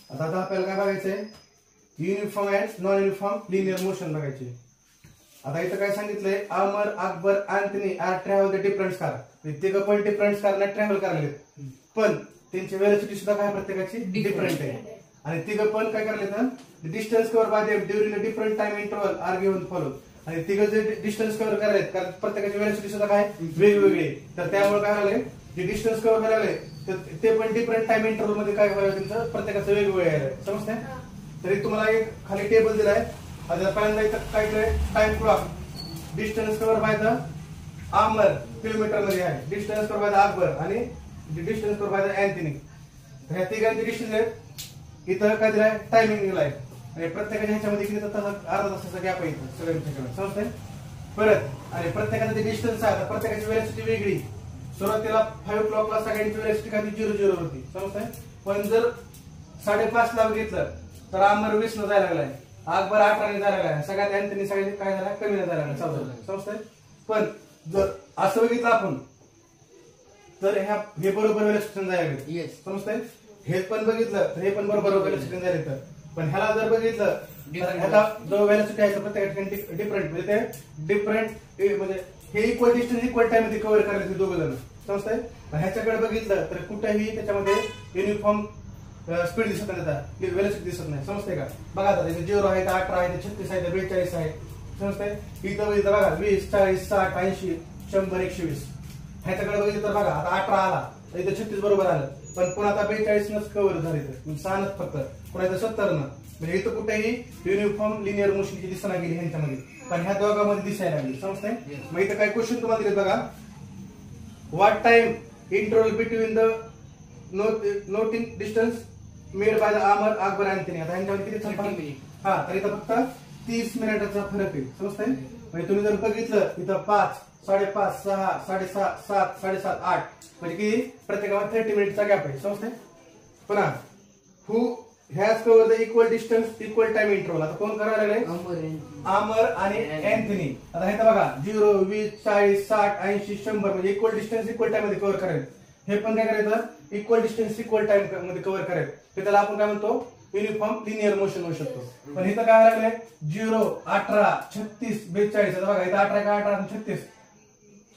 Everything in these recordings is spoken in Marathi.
आता आपल्याला काय बघायचंय, uniform and non uniform linear motion बघायचे. आता इथं काय सांगितलंय, Amar, Akbar, Anthony are travel the different car. तिघं पण डिफरंट कारने ट्रॅव्हल करायला, पण त्यांची वेलोसिटी सुद्धा काय प्रत्येकाची डिफरंट आहे. आणि तिघं पण काय करायला तर distance cover by them during the different time interval are given follow. आणि तिघं जे डिस्टन्स कव्हर करायला, कारण प्रत्येकाची वेलोसिटी सुद्धा काय वेगवेगळी, तर त्यामुळे काय झालंय, जे डिस्टन्स कव्हर करायला तर ते पण डिफरंट टाइम इंटरव्हल मध्ये काय व्हायला, त्यांचं प्रत्येकाचं वेगवेगळं आहे. समजतंय. तरी तुम्हाला एक खाली टेबल दिलाय. आता पहिल्यांदा इथं काय केलंय, time clock, distance cover by the Amar kilometre मध्ये आहे, distance cover by the Akbar आणि distance cover by the Anthony. ह्या तिघांचे डिस्टन्स आहेत. इथं काय दिलाय, टायमिंग दिलाय. आणि प्रत्येकाच्या ह्याच्यामध्ये किती अर्धा तासाचा गॅप आहे सगळ्यांच्याकडे. समजतंय. परत आणि प्रत्येकाचं जे डिस्टन्स आहे, प्रत्येकाची वेलोसिटी वेगळी. सुरुवातीला 5 o'clockला सगळ्यांची वेलोसिटी काय 0-0 होती. समजतंय. पण जर 5:30 ला घेतलं तर अमर 20 न जायला लागलाय, अकबर 18 ने जायला लागलाय, सगळ्यात अँथनी सगळ्यांनी काय झाला, कमी न जायला लागला. समजतंय. पण जर असं बघितलं आपण तर हे बरोबर वेलोसिटी जायला लागले. समजतंय. हे पण बघितलं तर हे पण बरोबर वेलोसिटी जायला येतं. पण ह्याला जर बघितलं तर ह्याचा जो वेलोसिटी आहे प्रत्येक डिफरंट, म्हणजे ते डिफरंट म्हणजे हे इक्वल डिस्टन्स इक्वल टाइम मध्ये कव्हर करायचे दोघं जण. समजतंय. ह्याच्याकडे बघितलं तर कुठेही त्याच्यामध्ये युनिफॉर्म स्पीड दिसत नाही, वेलोसिटी दिसत नाही. समजतंय का. बघा आता 0 आहे, 18 आहे, 36 आहे, 42 आहे. समजतंय. इथं बघितलं बघा 20, 40, 60, 80, 100, 120. ह्याच्याकडे बघितलं तर बघा आता 18 आला, इथं 36 बरोबर आलं, पण पुन्हा आता 42 नच कव्हर झालं, इथं 6 नच फक्त, पुन्हा इथं 70 न. म्हणजे इथं कुठेही युनिफॉर्म लिनियर मोशनची दिसना गेली ह्यांच्यामध्ये, पण ह्या दोघांमध्ये दिसायला लागली. समजतंय. मग इथं काय क्वेश्चन तुम्हाला दिले बघा, what time interval between the noting distance made by the Amar, Akbar, Anthony. आता ह्यांच्यामध्ये किती फरक, हा तर इथं फक्त 30 मिनिटाचा फरक आहे. समजतंय. म्हणजे तुम्ही जर बघितलं इथं 5, 5:30, 6, 6:30, 7, 7:30, 8 म्हणजे की प्रत्येकामध्ये 30 मिनिटचा गॅप आहे. समजतंय. पुन्हा who has cover the equal distance equal time interval. आता कोण करायला लागले, अमर आणि अँथनी. आता हे बघा 0, 20, 40, 60, 80, 100 म्हणजे इक्वल डिस्टन्स इक्वल टाइम मध्ये कव्हर करायचं. हे पण काय करायचं, इक्वल डिस्टन्स इक्वल टाइम मध्ये कव्हर करायचं. ते त्याला आपण काय म्हणतो, युनिफॉर्म लिनियर मोशन होऊ शकतो. पण इथं काय लागलंय, 0, 18, 36, 42. आता बघा इथं 18 का 18 आणि 36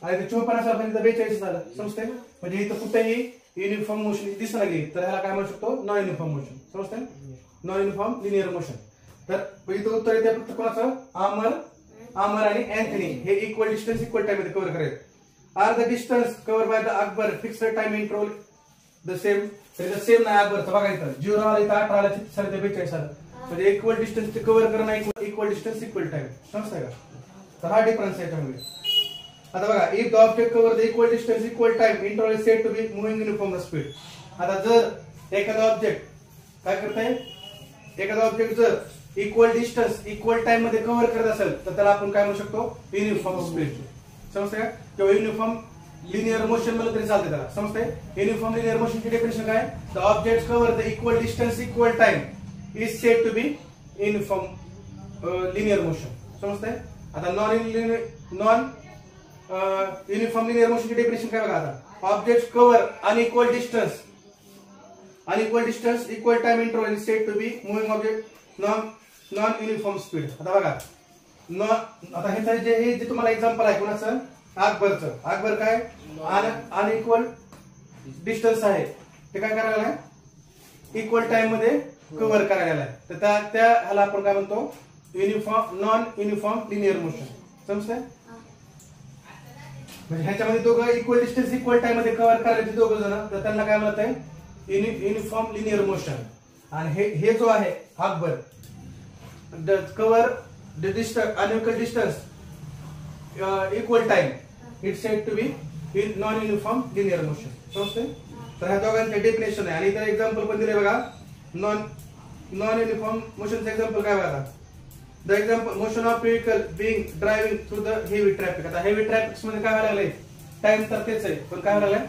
आणि ते 54 असायला पाहिजे, 42 झालं. समजतंय. म्हणजे इथं कुठेही युनिफॉर्म मोशन दिसला गेली तर ह्याला काय म्हणू शकतो, नॉन युनिफॉर्म मोशन. समजतंय. Non uniform linear motion. तर इथं उत्तर येते फक्त कोणाचं, अमर आणि अँथनी हे इक्वल डिस्टन्स इक्वल टाइम मध्ये कव्हर करायचं. Are the distance cover by the Akbar fixed time interval the same. Same नाही अकबरचं. बघा इथं 0 आला, इथं 18 आला, 36 आला, 42 आला. म्हणजे इक्वल डिस्टन्स कव्हर करणं इक्वल डिस्टन्स इक्वल टाइम. समजतंय का. तर हा डिफरन्स आहे त्यामुळे. आता बघा, if the object cover the equal distance equal time interval is said to be moving uniform speed. आता जर एखादा ऑब्जेक्ट काय करताय, एखादा ऑब्जेक्ट जर इक्वल डिस्टन्स इक्वल टाइम मध्ये कव्हर करत असेल तर त्याला आपण काय म्हणू शकतो, युनिफॉर्म स्पीड. समजतंय का. किंवा युनिफॉर्म लिनियर मोशन म्हणलं तरी चालते त्याला. समजतंय. युनिफॉर्म लिनियर मोशनची डेफिनेशन काय, the object cover the equal distance equal time is said to be uniform linear motion. समजतंय. आता नॉन युनिफॉर्म लिनियर मोशनची डेफिनेशन काय बघा, आता object cover unequal distance equal time interval is said to be moving object non uniform speed. आता बघा आता हे जे तुम्हाला एक्झाम्पल आहे कोणाचं, अकबरचं. अकबर काय अनइक्वल डिस्टन्स आहे, ते काय करायला आहे, इक्वल टाइम मध्ये कव्हर करायला आहे. तर त्या ह्याला आपण काय म्हणतो, नॉन युनिफॉर्म लिनियर मोशन. समजतंय. म्हणजे ह्याच्यामध्ये दोघं इक्वल डिस्टन्स इक्वल टाइम मध्ये कव्हर करायचे दोघं जण, तर त्यांना काय म्हणत आहे, युनिफॉर्म लिनियर मोशन. आणि हे जो आहे Akbar, cover the distance unequal distance equal time it's said to be non uniform linear motion. समजतंय. तर ह्या दोघांचे डेफिनेशन आहे. आणि इतर एक्झाम्पल पण दिले बघा, नॉन युनिफॉर्म मोशनचं एक्झाम्पल काय बघा, the example motion of vehicle being driving through the heavy traffic. आता हेवी ट्रॅफिक मध्ये काय व्हायला लागलंय, टाइम तर तेच आहे, पण काय व्हायला लागलंय,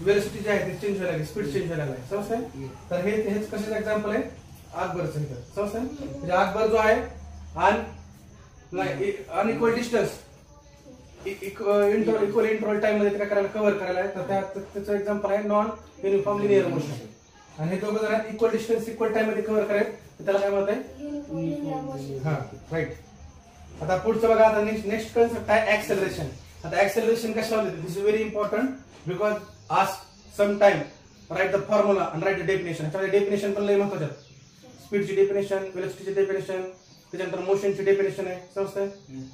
वेलोसिटी जे आहे ते चेंज व्हायला लागली, स्पीड चेंज व्हायला लागलाय. समजतंय. तर हेच कशाचं एक्झाम्पल आहे, अकबरचं. इथं समजतंय. म्हणजे अकबर जो आहे unequal distance equal interval time मध्ये काय करायला, कव्हर करायला आहे, तर त्याचं एक्झाम्पल आहे नॉन युनिफॉर्म लिनियर मोशन. आणि हे दोघं जर इक्वल डिस्टन्स इक्वल टाइम मध्ये कव्हर करेल तर त्याला काय म्हणतात? हा, राईट. आता पुढचं बघा, आता नेक्स्ट कन्सेप्ट आहे ऍक्सेलरेशन. आता ऍक्सेलरेशन कशाला होते? This is very important because आज some time right the formula आणि राईट द डेफिनेशन. त्याच्यामध्ये डेफिनेशन पण लय महत्वाचं आहे. स्पीडची डेफिनेशन, वेलोसिटीची डेफिनेशन, त्याच्यानंतर मोशनची डेफिनेशन आहे, समजतंय?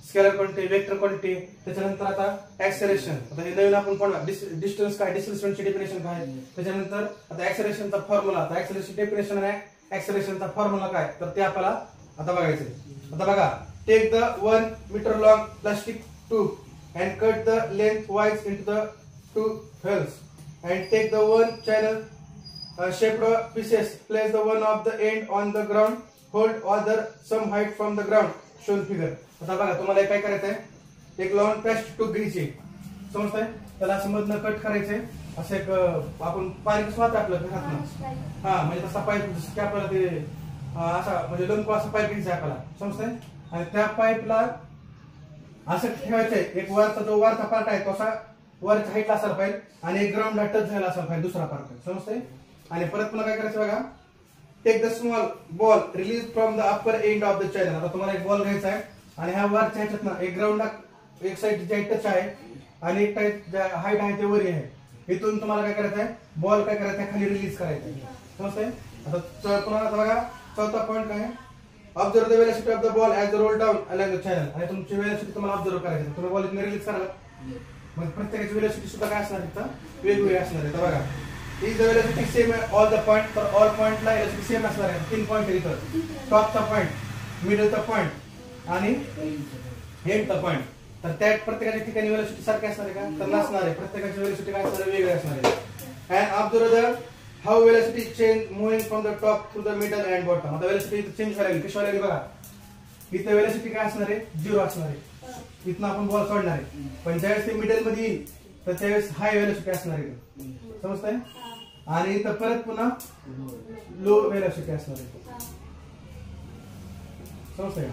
स्केलर क्वांटिटी, वेक्टर क्वांटिटी, त्याच्यानंतर आता ऍक्सेलरेशन. आता हे नवीन आपण पण डिस्टन्स काय, डिस्प्लेसमेंटची डेफिनेशन काय, त्याच्यानंतर आता ऍक्सेलरेशनचा फॉर्म्युला. आता ऍक्सेलरेशन डेफिनेशन आहे, ऍक्सेलरेशनचा फॉर्म्युला काय, तर ते आपल्याला आता बघायचंय. आता बघा, take the 1 metre long plastic tube and cut the lengthwise into the two holes and take the one channel shaped pieces, place the one of the end on the ground, hold other some height from the ground shown figure. आता बघा, तुम्हाला काय करायचंय, एक लॉंग प्लास्टिक ट्यूब घ्यायची, समजतंय? त्याला असं मधनं कट करायचंय, असं एक आपण पाईप वाहत आपलं घरातनं, हा म्हणजे तसा पाईप जसं की आपल्याला ते असा म्हणजे लंब असा पाईप घ्यायचा आपल्याला, समजतंय? आणि त्या पाईपला असं ठेवायचंय, एक वरचा जो वरचा पार्ट आहे तो असा वरच्या हाईटला असायला पाहिजे आणि एक ग्राउंडला टच झाला असायला पाहिजे दुसरा पार्ट, समजतंय? आणि परत पुन्हा काय करायचं बघा, take the small ball release from the upper end of the channel. आता तुम्हाला एक बॉल घ्यायचा आहे आणि ह्या वरच्या ह्याच्यात एक ग्राउंडला एक साईड जे टच आहे आणि एक टाईप हाईट आहे ते वरी आहे. इथून तुम्हाला काय करायचं आहे, बॉल काय करायचा आहे, खाली रिलीज करायचा आहे, समजतंय? आता पुन्हा आता बघा, चौथा पॉईंट काय आहे, observe the velocity of the ball as roll down along the channel. आणि तुमची वेलोसिटी तुम्हाला ऑब्झर्व करायची, तुम्ही बॉल इथून रिलीज कराल, मग प्रत्येकाची वेलोसिटी सुद्धा काय असणार आहे, वेगवेगळी असणार आहे. तर बघा, is the velocity same all the point, तर ऑल पॉइंटला वेलोसिटी सेम असणार आहे. 3 पॉइंट इथं, टॉपचा पॉइंट, मिडलचा पॉइंट आणि एंडचा पॉइंट. तर त्या प्रत्येकाच्या ठिकाणी वेलोसिटी सारखी असणार आहे का, तर नसणार आहे. प्रत्येकाची वेलोसिटी काय असणार आहे, वेगळी असणार आहे. And observe the how velocity change moving from the top to the middle and bottom. आता वेलोसिटी चेंज व्हायला लागली, कशी व्हायला लागली बघा, इथे वेलोसिटी काय असणार आहे, 0 असणार आहे. इथनं आपण बॉल सोडणार आहे, पण ज्यावेळेस ते मिडल मध्ये येईल तर त्यावेळेस हाय वेलोसिटी असणार आहे, समजतंय? आणि इथं परत पुन्हा लो वेलोसिटी असणार आहे, समजतंय का?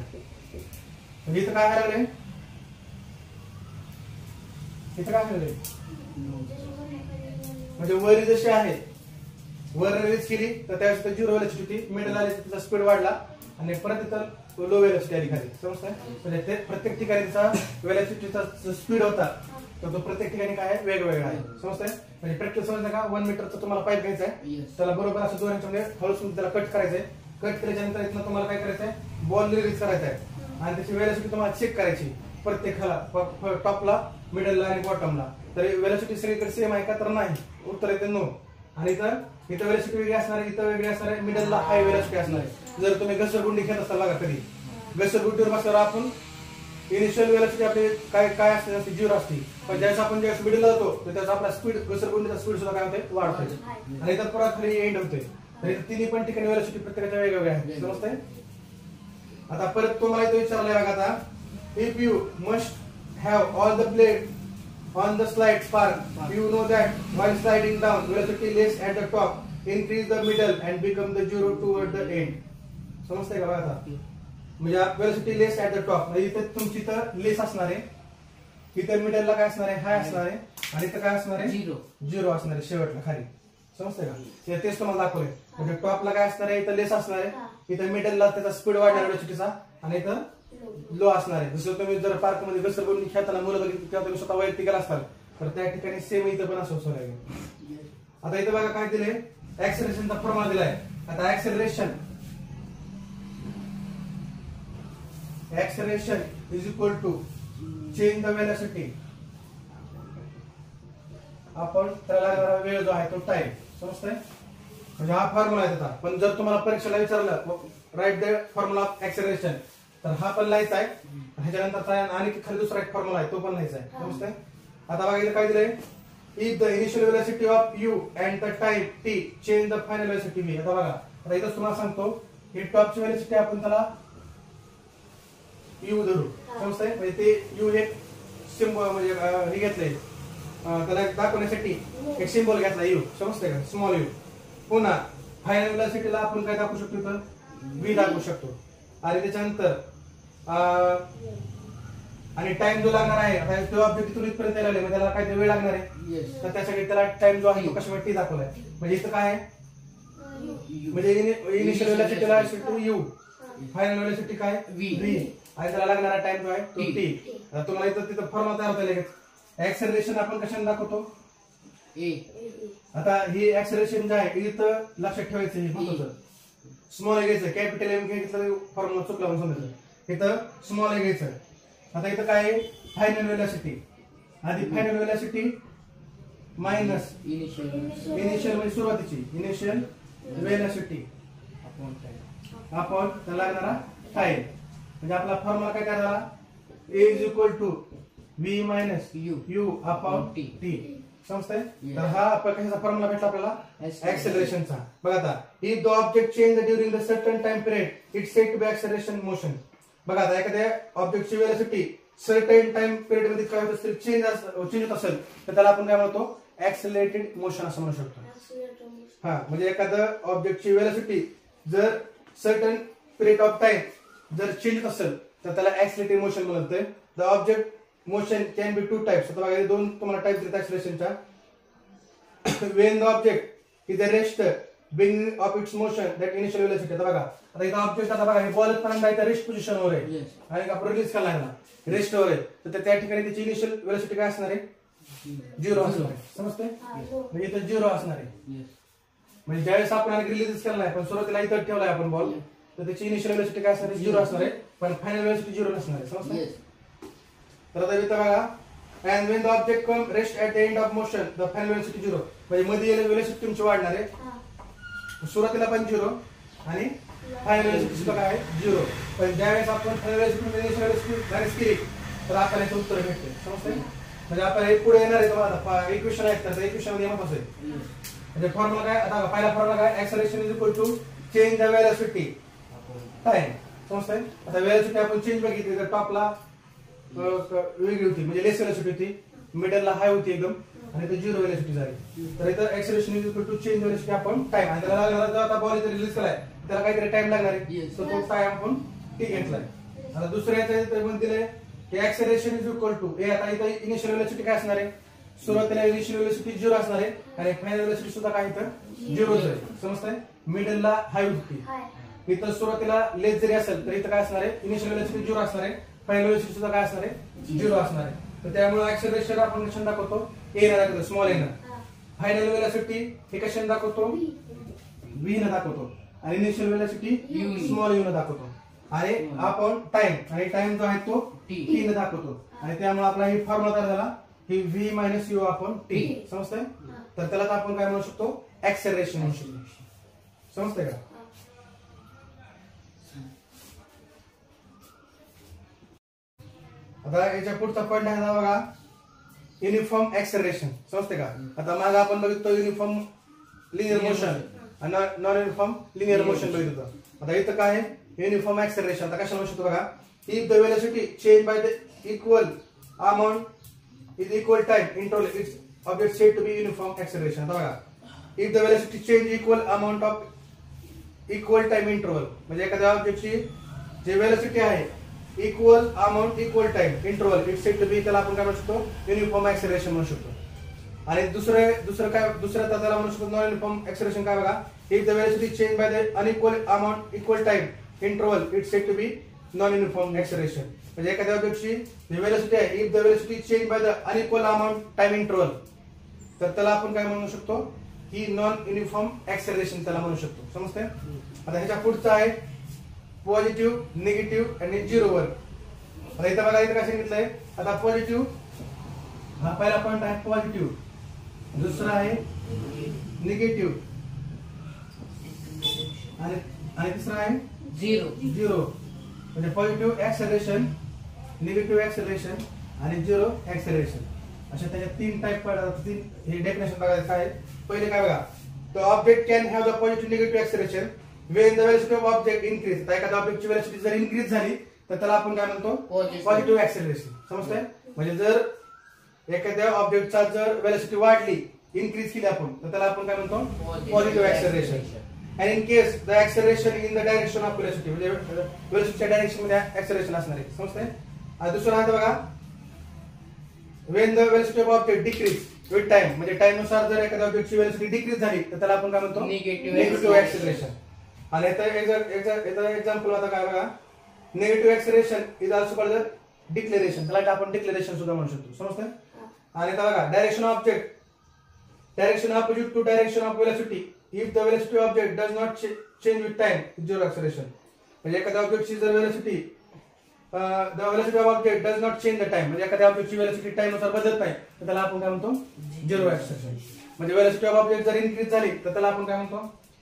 म्हणजे इथं काय व्हायला लागलंय, इथं काय व्हायला लागलंय, म्हणजे वरी जशी आहे वर रिलीज केली तर त्यावेळेस 0 वेलोसिटी होती, मिडल आली त्याचा स्पीड वाढला आणि परत इथं लो वेलोसिटी आली खाली, समजतंय? म्हणजे ते प्रत्येक ठिकाणी त्याचा वेलोसिटीचा स्पीड होता तर तो प्रत्येक ठिकाणी काय आहे, वेगवेगळा आहे, समजतंय? म्हणजे प्रॅक्टिस समजलं का, 1 मीटरचा तुम्हाला पाईप घ्यायचा आहे, त्याला बरोबर असं दोऱ्याच्या मध्ये हळूच त्याला कट करायचंय. कट केल्याच्यानंतर इथनं तुम्हाला काय करायचंय, बॉल रिलीज करायचा आहे आणि त्याची वेलोसिटी तुम्हाला चेक करायची प्रत्येकाला, टॉपला, मिडलला आणि बॉटमला. तर वेलोसिटी सगळीकडे सेम आहे का, तर नाही, उत्तर येते नो. आणि इथं वेलोसिटी वेगळी असणार आहे, इथं वेगळी असणार आहे, मिडलला हाय वेलोसिटी असणार आहे. जर तुम्ही घसरगुंडी खेळत असाल बघा, कधी घसरगुंडीवर बसल्यावर आपण इनिशियल वेलोसिटी आपली काय असते, 0 असते, पण ज्यावेळेस आपण ज्यावेळेस मिडलला जातो तर त्याचा आपला स्पीड, घसरगुंडीचा स्पीड सुद्धा काय होते, वाढतोय आणि इथं परत खाली एंड होते. तर तिन्ही पण ठिकाणी वेलोसिटी प्रत्येकाच्या वेगवेगळ्या आहेत, समजतंय? आता परत तुम्हाला इथं विचारलंय बघा, आता if you must have all the blade on the slide spark, you know that while sliding down, velocity less at the top, increase the middle and become the 0 toward the end. समजतंय का बघा आता, म्हणजे velocity less at the top, म्हणजे इथे तुमची तर लेस असणार आहे, इथे मिडलला काय असणार आहे, हाय असणार आहे आणि इथं काय असणार आहे, 0 असणार आहे शेवटला खाली, समजतंय का? तेच तुम्हाला दाखवलंय. म्हणजे टॉपला काय असणार आहे, इथं लेस असणार आहे, इथं मिडलला त्याचा स्पीड वाढणार वेलोसिटीचा आणि इथं लो असणार आहे. जसं तुम्ही जर पार्क मध्ये घसरगुंडी खेळताना मुलं बघितली तेव्हा तुम्ही स्वतः वैयक्तिक असताल तर त्या ठिकाणी सेम इथं पण असं लागेल. आता इथं बघा काय दिलंय, ऍक्सेलरेशनचा फॉर्म्युला दिलाय. आता acceleration is equal to change the velocity आपण त्याला लागणारा वेळ जो आहे तो टाइम, समजतंय? म्हणजे हा फॉर्म्युला आहे त्याचा. पण जर तुम्हाला परीक्षेला विचारलं right the formula of acceleration तर हा पण लिहायचा आहे, ह्याच्यानंतर आणि खाली दुसरा एक फॉर्म्युला आहे तो पण लिहायचा आहे, समजतंय? आता बघा इथं काय दिलंय, if the initial velocity of you and the time T change the final velocity V. आता बघा, आता इथं तुम्हाला सांगतो ही टॉपची वेलोसिटी आपण त्याला यू धरू, समजतंय? म्हणजे ते यू हे सिम्बॉल म्हणजे हे घेतलंय त्याला दाखवण्यासाठी एक सिम्बॉल घेतला यू, समजतंय का, स्मॉल यू. पुन्हा फायनल वेलोसिटीला आपण काय दाखवू शकतो, तर व्ही दाखवू शकतो. आणि त्याच्यानंतर आणि टाइम जो लागणार आहे, आता तो ऑब्जेक्ट इथून इथपर्यंत यायला लागले त्याला काय वेळ लागणार आहे, तर त्यासाठी त्याला टाइम जो आहे तो कशामध्ये टी दाखवलाय. म्हणजे इथं काय आहे, म्हणजे इनिशियल व्हेलॉसिटीला टू यू, फायनल व्हेलॉसिटी काय व्ही, आणि त्याला लागणारा टाइम जो आहे तो टी. आता तुम्हाला इथं तिथं फॉर्म्युला तयार होता लगेच. ऍक्सेलरेशन आपण कशाने दाखवतो? ए. आता ही ऍक्सेलरेशन जे आहे इथं लक्षात ठेवायचं, हे महत्वाचं. स्मॉल ए घ्यायचं, कॅपिटल एम घ्यायचं, फॉर्म्युला चुकला म्हणून समजायचं. इथं स्मॉल ए घ्यायचं. आता इथं काय आहे? Final velocity. आधी फायनल व्हेलॉसिटी मायनस इनिशियल म्हणजे सुरुवातीची इनिशियल व्हेलॉसिटी आपण त्याला लागणारा टाइम. म्हणजे आपला फॉर्म्युला काय करायला? A is equal to v minus u upon t. समजतंय? तर हा आपला कशाचा फॉर्म्युला भेटला आपल्याला? ऍक्सेलरेशनचा. बघा आता, if the object change during the certain time period it set to be acceleration motion. बघा आता एखाद्या ऑब्जेक्टची व्हेलॉसिटी सर्टन टाइम पिरियड मध्ये काय होत असेल, चेंज होत असेल, तर त्याला आपण काय म्हणतो? ऍक्सेलरेटेड मोशन असं म्हणू शकतो. हा, म्हणजे एखादं ऑब्जेक्टची व्हेलॉसिटी जर सर्टन पिरियड ऑफ टाइम जर चेंज होत असेल तर त्याला ऍक्सेलरेटेड मोशन म्हणतोय. The object motion can be two types. आता बघा दोन तुम्हाला टाइप देतात ऍक्सेलरेशनच्या. When the object is the rest beginning of its motion that initial velocity. आता बघा, आता इथं ऑब्जेक्ट, आता बघा हे बॉल पर्यंत इथं रेस्ट पोझिशन वर आहे आणि आपण रिलीज करायला लागला रेस्ट वर आहे, तर त्या ठिकाणी त्याची इनिशियल व्हेलॉसिटी काय असणार आहे? 0 असणार आहे. समजतंय? म्हणजे इथं 0 असणार आहे. म्हणजे ज्यावेळेस आपण रिलीज केलाय पण सुरुवातीला इथं ठेवलाय आपण बॉल, तर त्याची इनिशियल व्हेलॉसिटी काय असणार आहे? 0 असणार आहे. पण फायनल व्हेलॉसिटी 0 नसणार आहे. समजतंय? तर आता इथं बघा, and when the object come rest at the end of motion the final velocity 0. म्हणजे मध्ये व्हेलॉसिटी तुमची वाढणार आहे. सुरुवातीला पण 0 आणि फायनल व्हेलॉसिटी सुद्धा काय आहे? 0. पण ज्यावेळेस आपण फायनल व्हेलॉसिटी मॅनेज केली तर आपल्याला याचं उत्तर भेटते. समजतंय? म्हणजे आपल्याला हे पुढे येणार आहे तुम्हाला इक्वेशन आहेत, तर इक्वेशन मध्ये महत्वाचं आहे. म्हणजे फॉर्म्युला काय? आता पहिला फॉर्म्युला काय? Acceleration is equal to change the velocity time. समजतंय? आता व्हेलॉसिटी आपण चेंज बघितली तर टॉपला वेगळी होती, म्हणजे लेस व्हेलॉसिटी होती, मिडलला हाय होती एकदम, आणि ते 0 व्हेलॉसिटी झाली. तर इथं acceleration is equal to change velocity आपण टाइम, आणि त्याला लागणार जर आता बॉल इथं रिलीज केलाय त्याला काहीतरी टाइम लागणार आहे, तर तो टाइम आपण टी घेतलाय. आता दुसऱ्या याचं पण दिलंय की ऍक्सेलरेशन इज इक्वल टू ए. आता इथं इनिशियल व्हेलॉसिटी काय असणार आहे? सुरुवातीला इनिशियल व्हेलॉसिटी 0 असणार आहे आणि फायनल व्हेलॉसिटी सुद्धा काय इथं 0 आहे. समजतंय? मिडलला हाय होती, इथं सुरुवातीला लेस जरी असेल तर इथं काय असणार आहे? इनिशियल व्हेलॉसिटी 0 असणार आहे, फायनल व्हेलॉसिटी सुद्धा काय असणार आहे? 0 असणार आहे. तर त्यामुळे ऍक्सेलरेशन आपण कशाने दाखवतो? ए ने दाखवतो, स्मॉल ए ने. फायनल व्हेलॉसिटी हे कशाने दाखवतो? व्ही ने दाखवतो, आणि इनिशियल व्हेलॉसिटी स्मॉल यू ने दाखवतो. आणि आपण टाइम जो आहे तो टी ने दाखवतो, आणि त्यामुळे आपला ही फॉर्म्युला तयार झाला, ही v minus u upon t. समजतंय? तर त्याला आपण काय म्हणू शकतो? ऍक्सेलरेशन म्हणू शकतो. समजतंय का? आता याच्या पुढचा पॉइंट आहे बघा, युनिफॉर्म ऍक्सेलरेशन. समजते का? आता मागे आपण बघितलं युनिफॉर्म लिनियर मोशन आणि नॉन युनिफॉर्म लिनियर मोशन बघितलं. आता इथं काय आहे? Uniform acceleration. आता कशा म्हणू शकतो बघा, if the velocity change by the equal amount is equal time interval it's object said to be uniform acceleration. आता बघा, if the velocity change equal amount of equal time interval, म्हणजे एखाद्या ऑब्जेक्टची जे व्हेलॉसिटी आहे equal amount equal time interval it's said to बी, त्याला आपण काय म्हणू शकतो? युनिफॉर्म ऍक्सेलरेशन म्हणू शकतो. आणि दुसरं त्याला म्हणू शकतो नॉन युनिफॉर्म ऍक्सेलरेशन. काय बघा, if the velocity change by the unequal amount equal time interval it's said to be non uniform acceleration. म्हणजे एखाद्या ऑब्जेक्टची जी व्हेलॉसिटी आहे if the velocity change by the unequal amount time interval, तर त्याला आपण काय म्हणू शकतो? ही नॉन युनिफॉर्म ऍक्सेलरेशन त्याला म्हणू शकतो. समजतंय? आता ह्याच्या पुढचा आहे पॉझिटिव्ह, निगेटिव्ह आणि 0 वर. आता इथं बघा, इथं काय सांगितलंय? आता पॉझिटिव्ह हा पहिला पॉइंट आहे पॉझिटिव्ह, दुसरा आहे निगेटिव्ह, आणि तिसरा आहे 0. म्हणजे पॉझिटिव्ह ऍक्सेलरेशन, निगेटिव्ह ऍक्सेलरेशन आणि 0 ऍक्सेलरेशन, अशा त्याच्या 3 टाइप पडतात. 3 हे डेफिनेशन बघायचं काय? पहिले काय बघा, the object can have the positive negative acceleration when the velocity of object increase. तर एखाद्या ऑब्जेक्टची व्हेलॉसिटी जर इन्क्रीज झाली तर त्याला आपण काय म्हणतो? Positive acceleration. समजतंय? म्हणजे जर एखाद्या ऑब्जेक्टचा जर व्हेलॉसिटी वाढली, इन्क्रीज केली आपण, तर त्याला आपण काय म्हणतो? Positive acceleration. and in case the acceleration in the direction of velocity, म्हणजे व्हेलॉसिटीच्या डायरेक्शन मध्ये ऍक्सेलरेशन असणार आहे. समजतंय? आणि दुसरा आहे बघा, when the velocity of object decrease, with time, म्हणजे टाइम नुसार जर एखाद्या ऑब्जेक्टची व्हेलॉसिटी डिक्रीज झाली तर त्याला आपण काय म्हणतो निगेटिव्ह ऍक्सिलरेशन. आणि याचं एक्झाम्पल आता काय बघा, negative acceleration is also called declaration, त्याला आपण डिक्लेरेशन सुद्धा म्हणू शकतो. समजतंय? आणि आता बघा direction of object, direction opposite to direction of velocity if the velocity of object does not change with time zero acceleration. म्हणजे एखाद्या ऑब्जेक्टची जर velocity the velocity of object does not change the time, म्हणजे एखाद्या ऑब्जेक्टची व्हेलॉसिटी टाइम नुसार बदलत नाही तर त्याला आपण काय म्हणतो झिरो ऍक्सिलरेशन. म्हणजे व्हेलॉसिटी ऑफ ऑब्जेक्ट जर इन्क्रीज झाली तर त्याला आपण काय म्हणतो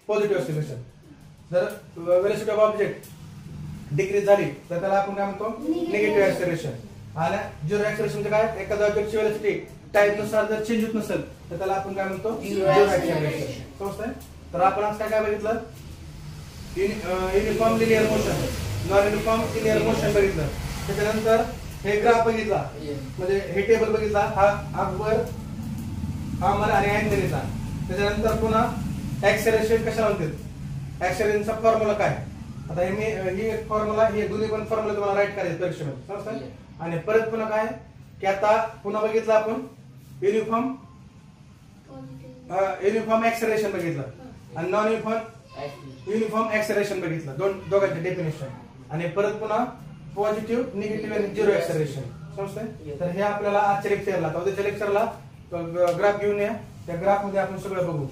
पॉझिटिव्ह ऍक्सिलरेशन. जर व्हेलॉसिटी ऑफ ऑब्जेक्ट डिक्रीज झाली तर त्याला आपण काय म्हणतो निगेटिव्ह ऍक्सिलरेशन. आणि झिरो ऍक्सिलरेशन म्हणजे काय, एखाद्या ऑब्जेक्टची व्हेलॉसिटी टाइम नुसार जर चेंज होत नसेल तर त्याला आपण काय म्हणतो झिरो ऍक्सिलरेशन. समजतंय? तर आपण आज काय बघितलं, uniform linear motion, non uniform linear motion बघितलं. त्याच्यानंतर हे ग्राफ बघितला, म्हणजे हे टेबल बघितला, हा अकबर, आमर आणि अँथनीचा. त्याच्यानंतर पुन्हा ऍक्सेलरेशन कशा म्हणतात, ऍक्सेलरेशनचा फॉर्म्युला काय. आता ही एक फॉर्म्युला, ही दोन्ही पण फॉर्म्युला तुम्हाला राईट करायचे परीक्षेमध्ये. समजतंय? आणि परत पुन्हा काय की आता पुन्हा बघितलं आपण युनिफॉर्म ऍक्सेलरेशन बघितलं आणि नॉन युनिफॉर्म ऍक्सेलरेशन बघितलं, दोघांचे डेफिनेशन. आणि परत पुन्हा पॉझिटिव्ह, निगेटिव्ह आणि झिरो ऍक्सेलरेशन. समजतंय? तर हे आपल्याला आजच्या लेक्चरला, उद्याच्या लेक्चरला ग्राफ घेऊन या, त्या ग्राफ मध्ये आपण सगळं बघू.